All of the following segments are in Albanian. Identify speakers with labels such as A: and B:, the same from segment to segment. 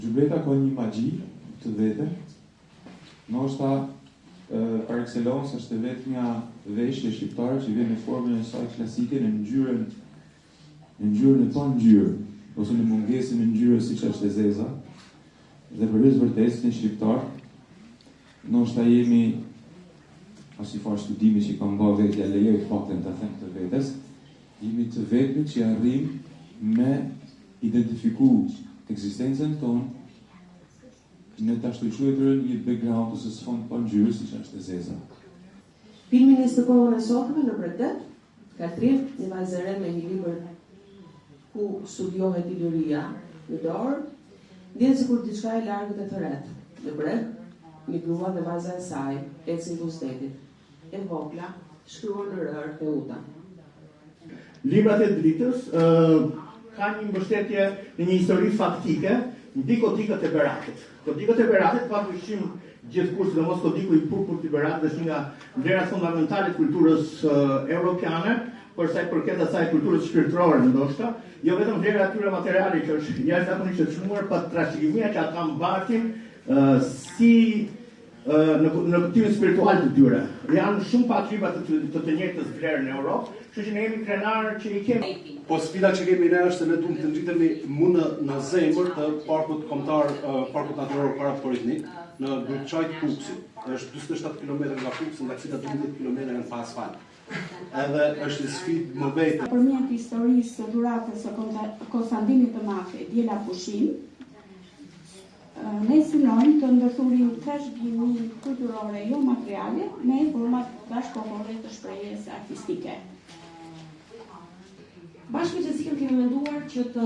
A: Gjubeta ka një magji të vete, ndoshta par excellence është vetmja veshje shqiptare që vjen në formën e saj klasike në ngjyrën e pa ngjyrë, ose në mungesën e ngjyrës siç është e zeza. Dhe për hyrje vërtet në shqiptar, ndoshta jemi as i farë studimi që kam bërë vetja lejoj të paktën ta them të vetes, jemi të vetmi që arrim me identifiku ekzistencën tonë në të ashtuqyetërën një background ose sfond pa ngjyrë siç është e zeza.
B: Filmin së kohën e sotme në Bregdet, Katrin, një vajzë e re me një libër ku studiohet Iluria në dorë, ndjen sikur diçka e largët e thërret. Në breg, një grua dhe vajza e saj ecin pushtetit. E vogla, shkruan në rër e uta.
C: Librat e dritës ka një mbështetje në një histori faktike, mbi kodikët e Beratit. Kodikët e Beratit pa dyshim gjithkusht, sidomos kodiku i purpur të Beratit është nga vlerat fundamentale të kulturës europiane, për sa i përket asaj kulturës shpirtërore ndoshta, jo vetëm vlera atyre materiale që është jashtëzakonisht e çmuar, pa trashëgimia që ata mbatin si në kuptimin spiritual të tyre. Janë shumë pak libra të njëjtës vlerë në Europë, kështu që ne jemi krenarë që i kemi.
D: Po sfida që kemi ne është se ne duhet të ngjitemi në zemër të parkut kombëtar, parkut natyror paraporitnik, në Gryçaj Kuksit. Është 47 km nga Kuksi, nga cila 12 km janë pa asfalt. Edhe është një sfidë më vete.
E: Përmjet historisë së dhuratës së Konstantinit të Madh, Diela Pushim, ne synojmë të ndërthurim trashëgimi kulturore jo materiale me format bashkëkohore të shprehjes artistike.
B: Bashkë me Gjësikën kemi menduar që të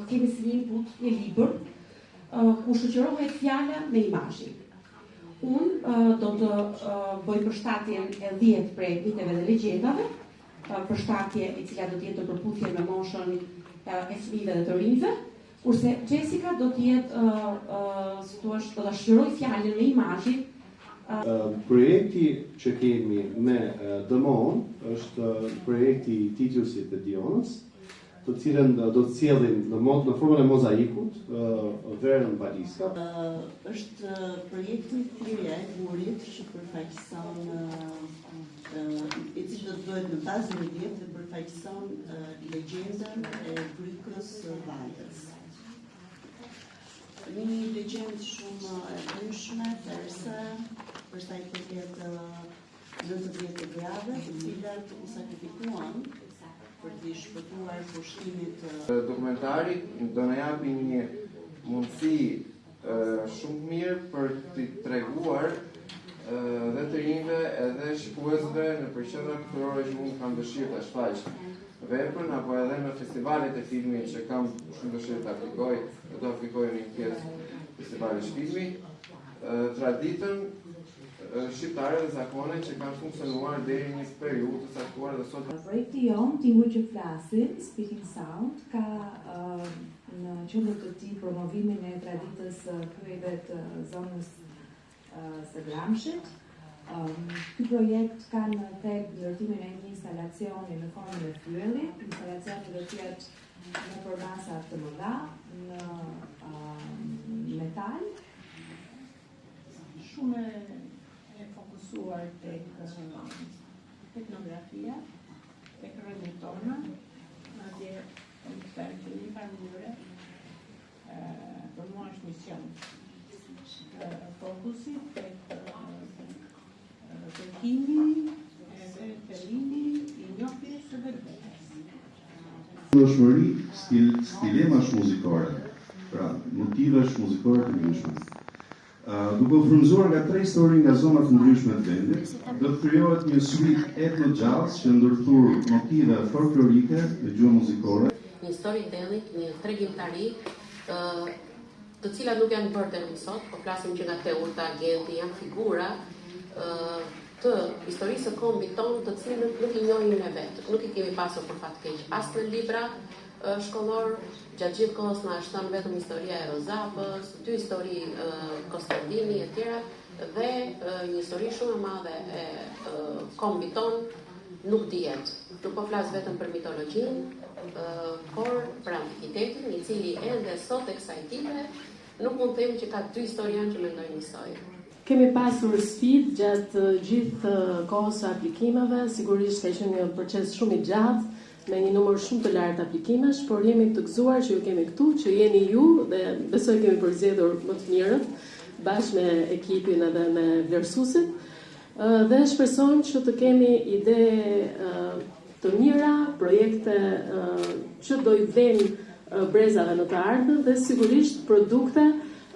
B: kemi si një input një libër ku shoqërohet fjala me imazhin. Unë do të bëj përshtatjen e 10 prej miteve dhe legjendave, përshtatje e cila do të jetë në përputhje me moshën e fëmijëve dhe të rinjve, kurse Jessica do të jetë do ta shoqëroj fjalën me imazhin.
D: Projekti që kemi me Dëmon është projekti i Titiusit dhe Dionës, të cilën do të cilin në formën e mozaikut verën Baliska.
F: Është projekti i thirrja e burit që përfaqëson i cili do të bëhet në bazën e vjetë dhe përfaqëson legjendën e Brykës Vajtës. Një legjendë shumë e brendshme, perse, për sa i përket 90 grave, të cilat u sakrifikuan për të shpëtuar pushimit.
G: Dokumentari do na japi një mundësi shumë mirë për t'i treguar dhe të rinjve edhe shikuesve në përqendra kulturore që mund kanë dëshirë ta shfaqin veprën apo edhe në festivalet e filmit që kam shumë dëshirë të aplikoj, do aplikoj në një pjesë festivalit filmit, traditën shqiptare dhe zakone që kanë funksionuar deri një periudhë të caktuar dhe sot.
H: Projekti jon Tinguj që flasim, Speaking Sound, ka në qendër të tij promovimin e traditës kryeve të zonës së Gramshit. Ky projekt ka në thelb ndërtimin e një instalacioni në formën e fyelli. Instalacioni do të jetë në përmasa të mëdha, në metal.
E: Shumë e fokusuar tek teknografia, tek rrënjët tona, madje në një farë mënyre për mua është mision. Fokusi tek kërkimi edhe tellimi i njohjes së vetes.
I: Ndryshmëri, stilemash muzikore, pra motivash muzikore të ndryshme. Duke u frymëzuar nga 3 histori nga zona të ndryshme të vendit, do të krijohet një suite etno-jazz që ndërthur motive folklorike dhe gjuhë muzikore.
J: Një storytelling, një tregimtari, të cilat nuk janë bërë deri sot, po flasim që nga Teurta, Genti janë figura të historisë së kombit tonë, të cilën nuk i njohim ne vetë. Nuk i kemi pasur për fat keq as në libra shkollor, gjatë gjithë kohës na shton vetëm historia e Rozapës, 2 histori Konstantini e tjera dhe një histori shumë e madhe e kombit tonë nuk dihet. Nuk po flas vetëm për mitologjinë, por për antikitetin, i cili ende sot e kësaj dite nuk mund të them që ka dy historian që mendojnë njësoj.
K: Kemi pasur sfidë gjatë gjithë kohës së aplikimeve, sigurisht ka qenë një proces shumë i gjatë, me një numër shumë të lartë aplikimesh, por jemi të gëzuar që ju kemi këtu, që jeni ju dhe besoj kemi përzgjedhur më të mirët, bashkë me ekipin edhe me vlerësuesit. Dhe shpresojmë që të kemi ide të mira, projekte që do i vënë brezave në të ardhmen dhe sigurisht produkte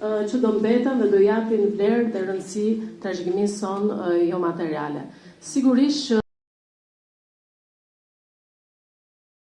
K: që do mbeten dhe do japin vlerë dhe rëndësi trashëgimisë son jo materiale. Sigurisht